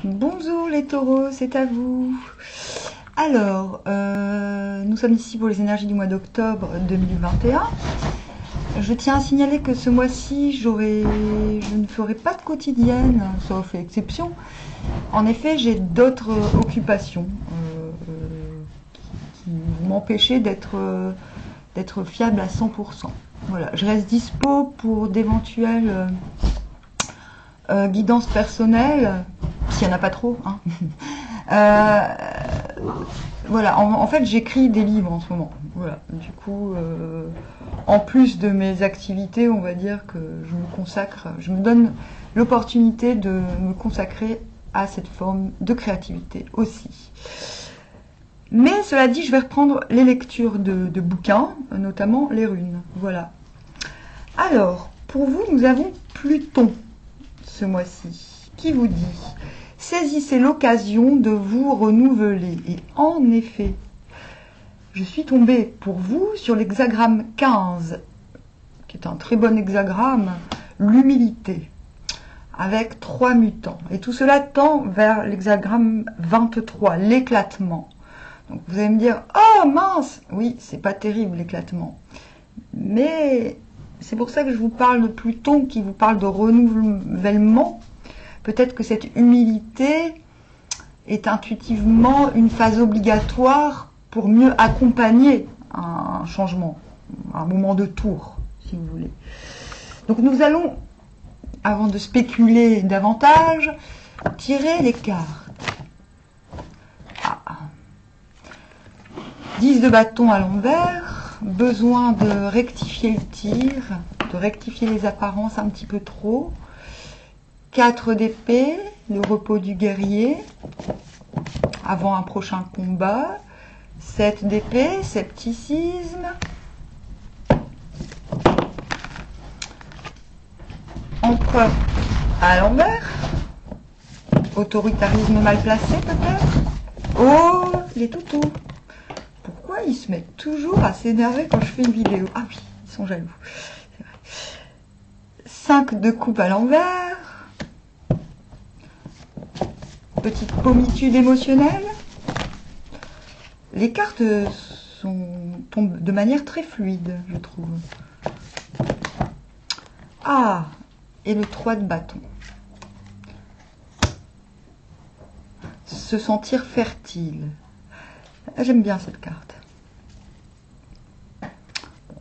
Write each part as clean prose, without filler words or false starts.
Bonjour les taureaux, c'est à vous. Alors, nous sommes ici pour les énergies du mois d'octobre 2021. Je tiens à signaler que ce mois-ci, je ne ferai pas de quotidienne, sauf exception. En effet, j'ai d'autres occupations qui m'empêchaient d'être fiable à 100%. Voilà, je reste dispo pour d'éventuelles guidances personnelles, s'il n'y en a pas trop. Hein. Voilà, en fait, j'écris des livres en ce moment. Voilà, du coup, en plus de mes activités, on va dire que je me donne l'opportunité de me consacrer à cette forme de créativité aussi. Mais cela dit, je vais reprendre les lectures de bouquins, notamment les runes. Voilà. Alors, pour vous, nous avons Pluton ce mois-ci, qui vous dit « Saisissez l'occasion de vous renouveler ». Et en effet, je suis tombée pour vous sur l'hexagramme 15, qui est un très bon hexagramme, l'humilité, avec 3 mutants. Et tout cela tend vers l'hexagramme 23, l'éclatement. Donc vous allez me dire « Oh mince !» Oui, c'est pas terrible l'éclatement. Mais c'est pour ça que je vous parle de Pluton, qui vous parle de renouvellement. Peut-être que cette humilité est intuitivement une phase obligatoire pour mieux accompagner un changement, un moment de tour, si vous voulez. Donc nous allons, avant de spéculer davantage, tirer les cartes. 10 de bâton à l'envers, besoin de rectifier le tir, de rectifier les apparences un petit peu trop. 4 d'épée, le repos du guerrier, avant un prochain combat. 7 d'épée, scepticisme. Empereur à l'envers, autoritarisme mal placé peut-être. Oh, les toutous. Pourquoi ils se mettent toujours à s'énerver quand je fais une vidéo? Ah oui, ils sont jaloux. 5 de coupe à l'envers. Petite pommitude émotionnelle. Les cartes tombent de manière très fluide, je trouve. Ah, et le 3 de bâton. Se sentir fertile. J'aime bien cette carte.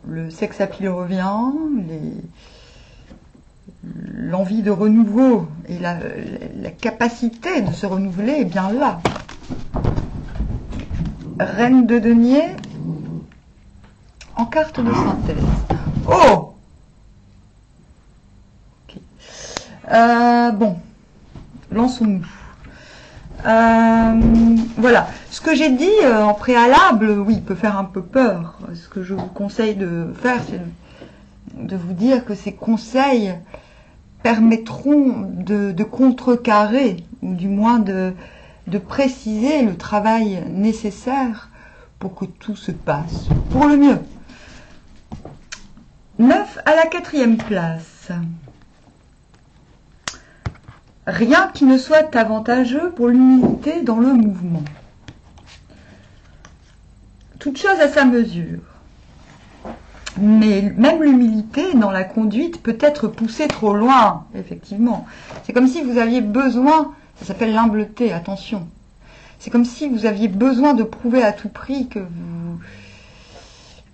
Le sex appeal revient, l'envie de renouveau et la capacité de se renouveler est bien là. Reine de denier en carte de synthèse. Oh, okay. Bon, lançons-nous. Voilà, ce que j'ai dit en préalable, oui, peut faire un peu peur. Ce que je vous conseille de faire, c'est de vous dire que ces conseils permettront de contrecarrer, ou du moins de préciser le travail nécessaire pour que tout se passe pour le mieux. 9 à la 4e place. Rien qui ne soit avantageux pour l'humilité dans le mouvement. Toute chose à sa mesure. Mais même l'humilité dans la conduite peut être poussée trop loin, effectivement. C'est comme si vous aviez besoin, ça s'appelle l'humbleté, attention. C'est comme si vous aviez besoin de prouver à tout prix que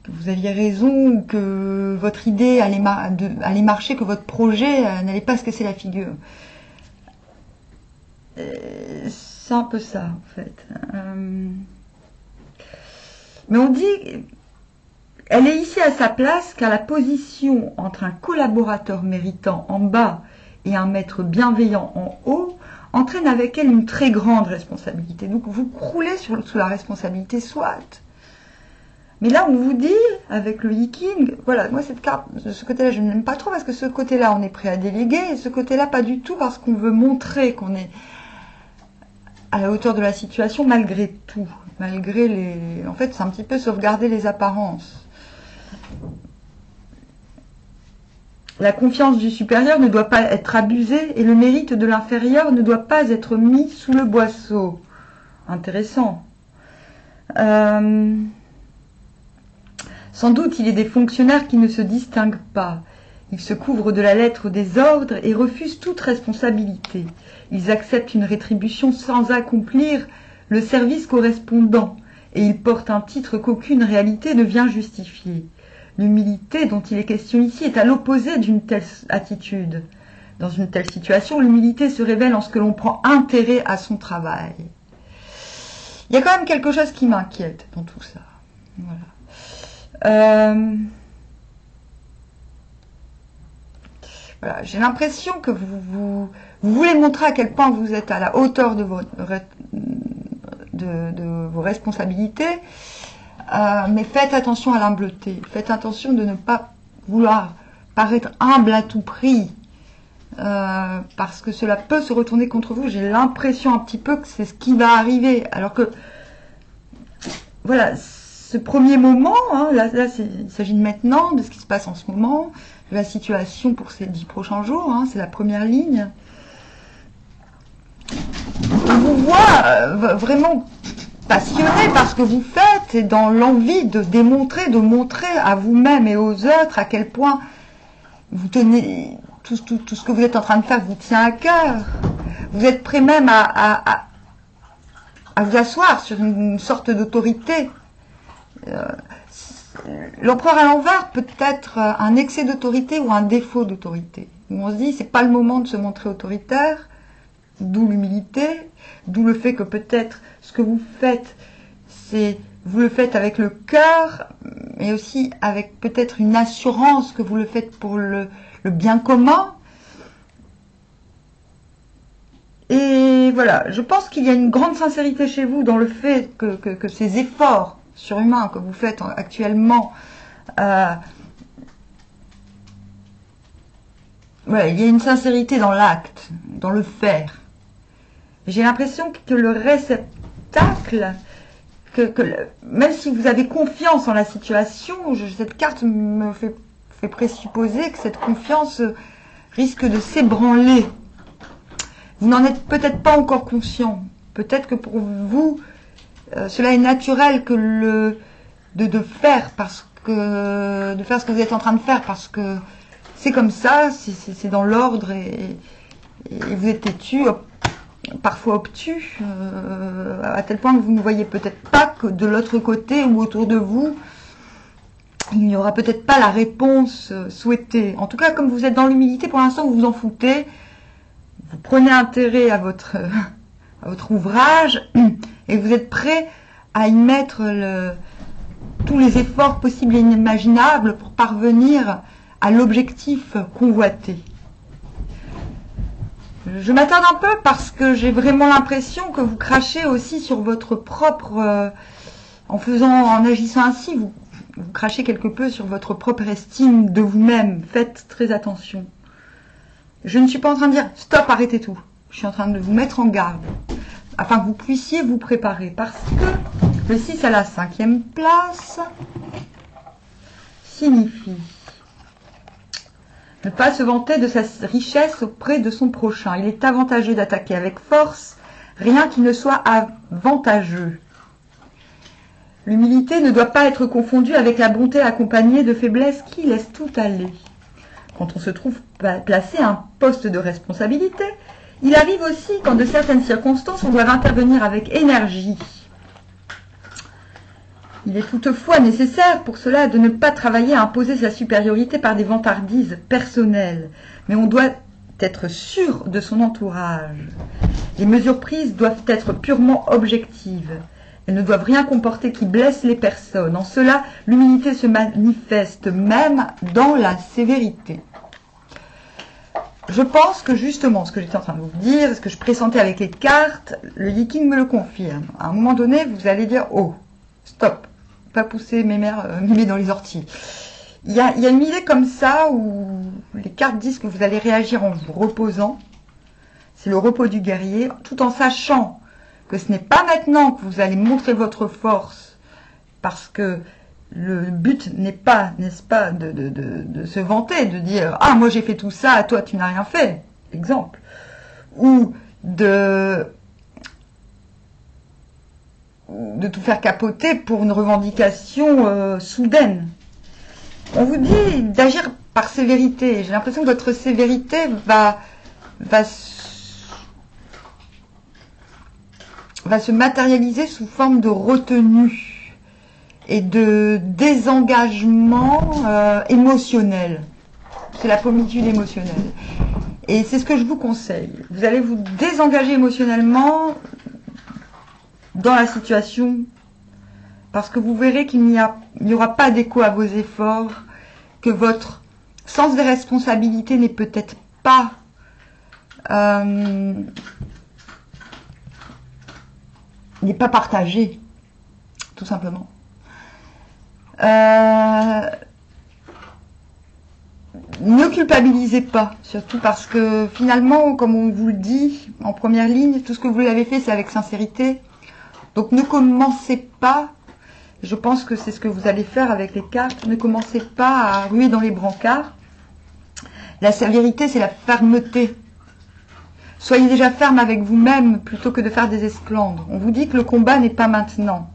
vous aviez raison, ou que votre idée allait marcher, que votre projet n'allait pas se casser la figure. C'est un peu ça, en fait. Mais on dit, elle est ici à sa place car la position entre un collaborateur méritant en bas et un maître bienveillant en haut entraîne avec elle une très grande responsabilité. Donc vous croulez sous la responsabilité, soit. Mais là, on vous dit, avec le Yiking, voilà, moi cette carte, de ce côté-là, je ne l'aime pas trop parce que ce côté-là, on est prêt à déléguer, et ce côté-là, pas du tout parce qu'on veut montrer qu'on est à la hauteur de la situation malgré tout. Malgré les... En fait, c'est un petit peu sauvegarder les apparences. La confiance du supérieur ne doit pas être abusée et le mérite de l'inférieur ne doit pas être mis sous le boisseau. Intéressant. Sans doute, il est des fonctionnaires qui ne se distinguent pas. Ils se couvrent de la lettre des ordres et refusent toute responsabilité. Ils acceptent une rétribution sans accomplir le service correspondant, et ils portent un titre qu'aucune réalité ne vient justifier. L'humilité dont il est question ici est à l'opposé d'une telle attitude. Dans une telle situation, l'humilité se révèle en ce que l'on prend intérêt à son travail. Il y a quand même quelque chose qui m'inquiète dans tout ça. Voilà. Voilà, j'ai l'impression que vous voulez montrer à quel point vous êtes à la hauteur de vos responsabilités, mais faites attention à l'humbleté. Faites attention de ne pas vouloir paraître humble à tout prix, parce que cela peut se retourner contre vous. J'ai l'impression un petit peu que c'est ce qui va arriver, alors que voilà, ce premier moment, hein, là il s'agit de maintenant, de ce qui se passe en ce moment, de la situation pour ces 10 prochains jours, hein, c'est la première ligne. On vous voit vraiment passionné par ce que vous faites et dans l'envie de démontrer, de montrer à vous-même et aux autres à quel point vous tenez, tout ce que vous êtes en train de faire vous tient à cœur. Vous êtes prêt même à vous asseoir sur une sorte d'autorité. L'empereur à l'envers peut être un excès d'autorité ou un défaut d'autorité. On se dit, c'est pas le moment de se montrer autoritaire, d'où l'humilité, d'où le fait que peut-être ce que vous faites, vous le faites avec le cœur, mais aussi avec peut-être une assurance que vous le faites pour le bien commun. Et voilà, je pense qu'il y a une grande sincérité chez vous dans le fait que ces efforts surhumains que vous faites actuellement, voilà, il y a une sincérité dans l'acte, dans le faire. J'ai l'impression que le réceptacle, même si vous avez confiance en la situation, cette carte me fait présupposer que cette confiance risque de s'ébranler. Vous n'en êtes peut-être pas encore conscient. Peut-être que pour vous, cela est naturel que de faire ce que vous êtes en train de faire, parce que c'est comme ça, c'est dans l'ordre et vous êtes têtu, parfois obtus, à tel point que vous ne voyez peut-être pas que de l'autre côté ou autour de vous, il n'y aura peut-être pas la réponse souhaitée. En tout cas, comme vous êtes dans l'humilité, pour l'instant, vous vous en foutez. Vous prenez intérêt à votre ouvrage et vous êtes prêt à y mettre tous les efforts possibles et inimaginables pour parvenir à l'objectif convoité. Je m'attarde un peu parce que j'ai vraiment l'impression que vous crachez aussi sur votre propre... en agissant ainsi, vous crachez quelque peu sur votre propre estime de vous-même. Faites très attention. Je ne suis pas en train de dire « stop, arrêtez tout ». Je suis en train de vous mettre en garde, afin que vous puissiez vous préparer. Parce que le 6 à la 5e place signifie ne pas se vanter de sa richesse auprès de son prochain. Il est avantageux d'attaquer avec force, rien qui ne soit avantageux. L'humilité ne doit pas être confondue avec la bonté accompagnée de faiblesses qui laissent tout aller. Quand on se trouve placé à un poste de responsabilité, il arrive aussi qu'en de certaines circonstances, on doit intervenir avec énergie. Il est toutefois nécessaire pour cela de ne pas travailler à imposer sa supériorité par des vantardises personnelles, mais on doit être sûr de son entourage. Les mesures prises doivent être purement objectives. Elles ne doivent rien comporter qui blesse les personnes. En cela, l'humilité se manifeste même dans la sévérité. Je pense que justement, ce que j'étais en train de vous dire, ce que je pressentais avec les cartes, le Yiking me le confirme. À un moment donné, vous allez dire « Oh, stop, pas pousser mes mémés dans les orties ». Il y a une idée comme ça où les cartes disent que vous allez réagir en vous reposant. C'est le repos du guerrier, tout en sachant que ce n'est pas maintenant que vous allez montrer votre force, parce que Le but n'est pas, n'est-ce pas, de se vanter, de dire « Ah, moi j'ai fait tout ça, toi tu n'as rien fait », exemple. Ou de tout faire capoter pour une revendication soudaine. On vous dit d'agir par sévérité. J'ai l'impression que votre sévérité va se matérialiser sous forme de retenue et de désengagement émotionnel. C'est la pommitude émotionnelle. Et c'est ce que je vous conseille. Vous allez vous désengager émotionnellement dans la situation parce que vous verrez qu'il n'y aura pas d'écho à vos efforts, que votre sens des responsabilités n'est peut-être pas n'est pas partagé, tout simplement. Ne culpabilisez pas, surtout parce que finalement, comme on vous le dit en première ligne, tout ce que vous l'avez fait, c'est avec sincérité. Donc ne commencez pas, je pense que c'est ce que vous allez faire avec les cartes, ne commencez pas à ruer dans les brancards. La sévérité, c'est la fermeté. Soyez déjà ferme avec vous-même plutôt que de faire des esclandres. On vous dit que le combat n'est pas maintenant.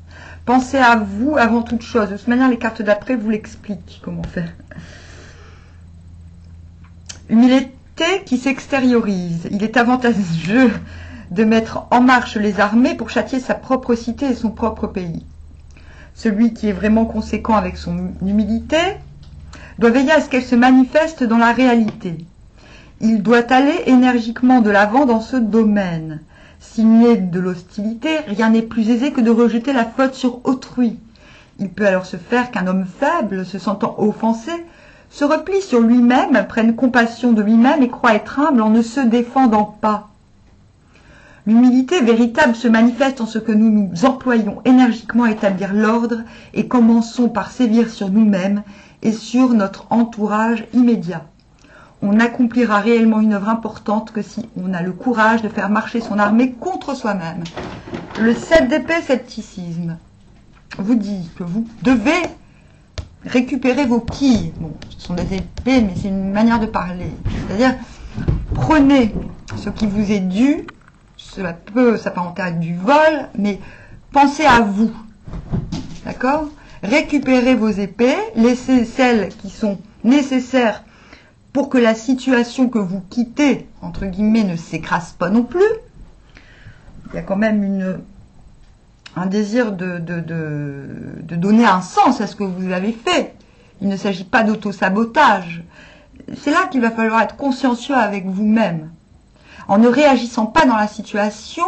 Pensez à vous avant toute chose. De toute manière, les cartes d'après vous l'expliquent comment faire. Humilité qui s'extériorise. Il est avantageux de mettre en marche les armées pour châtier sa propre cité et son propre pays. Celui qui est vraiment conséquent avec son humilité doit veiller à ce qu'elle se manifeste dans la réalité. Il doit aller énergiquement de l'avant dans ce domaine. S'il naît de l'hostilité, rien n'est plus aisé que de rejeter la faute sur autrui. Il peut alors se faire qu'un homme faible, se sentant offensé, se replie sur lui-même, prenne compassion de lui-même et croit être humble en ne se défendant pas. L'humilité véritable se manifeste en ce que nous nous employons énergiquement à établir l'ordre et commençons par sévir sur nous-mêmes et sur notre entourage immédiat. On n'accomplira réellement une œuvre importante que si on a le courage de faire marcher son armée contre soi-même. Le 7 d'épée, scepticisme, vous dit que vous devez récupérer vos quilles. Bon, ce sont des épées, mais c'est une manière de parler. C'est-à-dire, prenez ce qui vous est dû, cela peut s'apparenter à du vol, mais pensez à vous. D'accord ? Récupérez vos épées, laissez celles qui sont nécessaires pour que la situation que vous quittez, entre guillemets, ne s'écrase pas non plus. Il y a quand même un désir de donner un sens à ce que vous avez fait. Il ne s'agit pas d'auto-sabotage. C'est là qu'il va falloir être consciencieux avec vous-même. En ne réagissant pas dans la situation,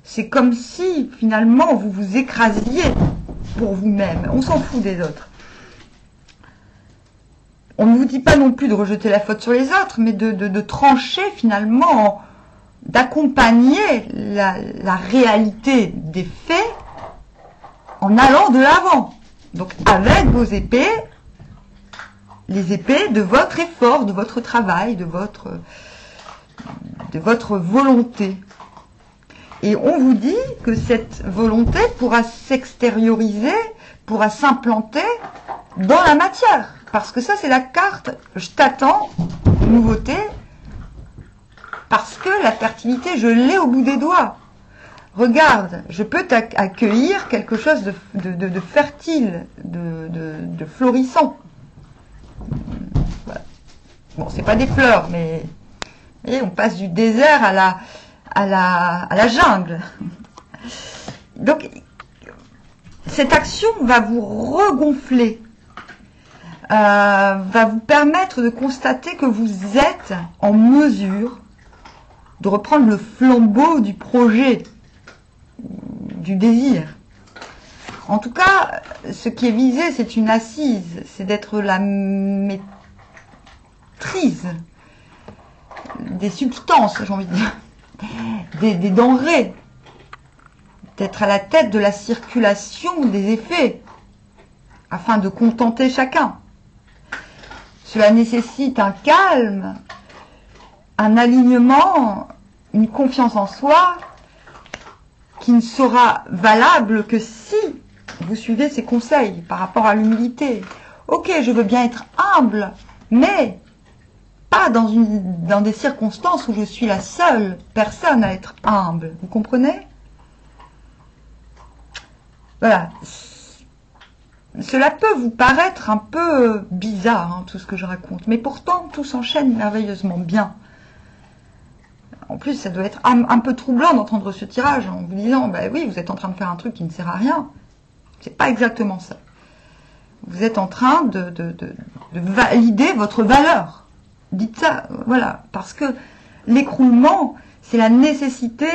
c'est comme si, finalement, vous vous écrasiez pour vous-même. On s'en fout des autres. On ne vous dit pas non plus de rejeter la faute sur les autres, mais de trancher finalement, d'accompagner la réalité des faits en allant de l'avant. Donc avec vos épées, les épées de votre effort, de votre travail, de votre volonté. Et on vous dit que cette volonté pourra s'extérioriser, pourra s'implanter dans la matière. Parce que ça, c'est la carte « Je t'attends », nouveauté, parce que la fertilité, je l'ai au bout des doigts. Regarde, je peux accueillir quelque chose de fertile, de florissant. Voilà. Bon, c'est pas des fleurs, mais vous voyez, on passe du désert à la jungle. Donc, cette action va vous regonfler. Va vous permettre de constater que vous êtes en mesure de reprendre le flambeau du projet, du désir. En tout cas, ce qui est visé, c'est une assise, c'est d'être la maîtrise des substances, j'ai envie de dire, des denrées, d'être à la tête de la circulation des effets, afin de contenter chacun. Cela nécessite un calme, un alignement, une confiance en soi qui ne sera valable que si vous suivez ses conseils par rapport à l'humilité. Ok, je veux bien être humble, mais pas dans des circonstances où je suis la seule personne à être humble. Vous comprenez? Voilà. Cela peut vous paraître un peu bizarre, hein, tout ce que je raconte, mais pourtant tout s'enchaîne merveilleusement bien. En plus, ça doit être un peu troublant d'entendre ce tirage en vous disant, bah oui, vous êtes en train de faire un truc qui ne sert à rien. C'est pas exactement ça. Vous êtes en train de valider votre valeur. Dites ça, voilà, parce que l'écroulement, c'est la nécessité,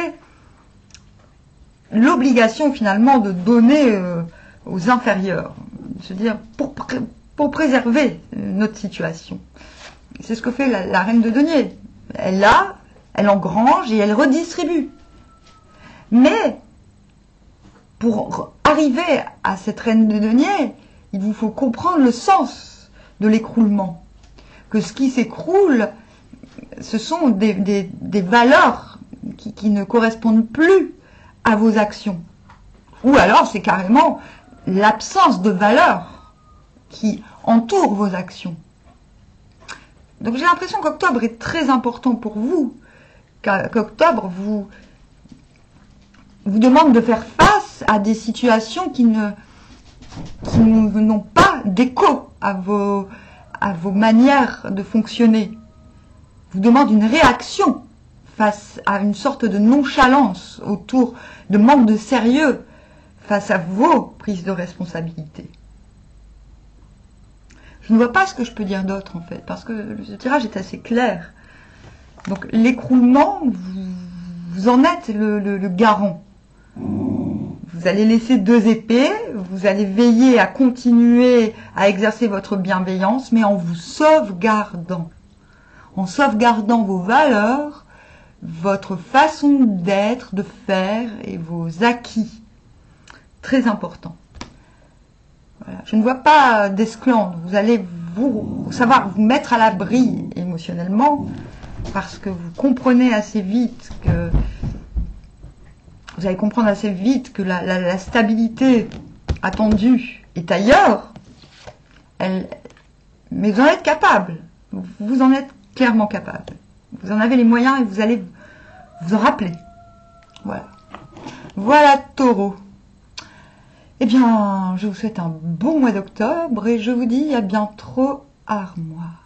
l'obligation finalement de donner aux inférieurs, se dire pour préserver notre situation. C'est ce que fait la reine de denier. Elle engrange et elle redistribue. Mais pour arriver à cette reine de denier, il vous faut comprendre le sens de l'écroulement. Que ce qui s'écroule, ce sont des valeurs qui ne correspondent plus à vos actions. Ou alors c'est carrément l'absence de valeurs qui entoure vos actions. Donc j'ai l'impression qu'octobre est très important pour vous, qu'octobre vous demande de faire face à des situations qui n'ont pas d'écho à vos manières de fonctionner. Vous demande une réaction face à une sorte de nonchalance autour de manque de sérieux face à vos prises de responsabilité. Je ne vois pas ce que je peux dire d'autre en fait, parce que ce tirage est assez clair. Donc l'écroulement, vous en êtes le garant. Vous allez laisser 2 épées, vous allez veiller à continuer à exercer votre bienveillance, mais en vous sauvegardant. En sauvegardant vos valeurs, votre façon d'être, de faire et vos acquis. Très important. Voilà. Je ne vois pas d'esclandre. Vous allez savoir vous mettre à l'abri émotionnellement parce que vous comprenez assez vite que vous allez comprendre assez vite que la stabilité attendue est ailleurs. Mais vous en êtes capable. Vous en êtes clairement capable. Vous en avez les moyens et vous allez vous en rappeler. Voilà. Voilà, Taureau. Eh bien, je vous souhaite un bon mois d'octobre et je vous dis à bientôt, Armoire.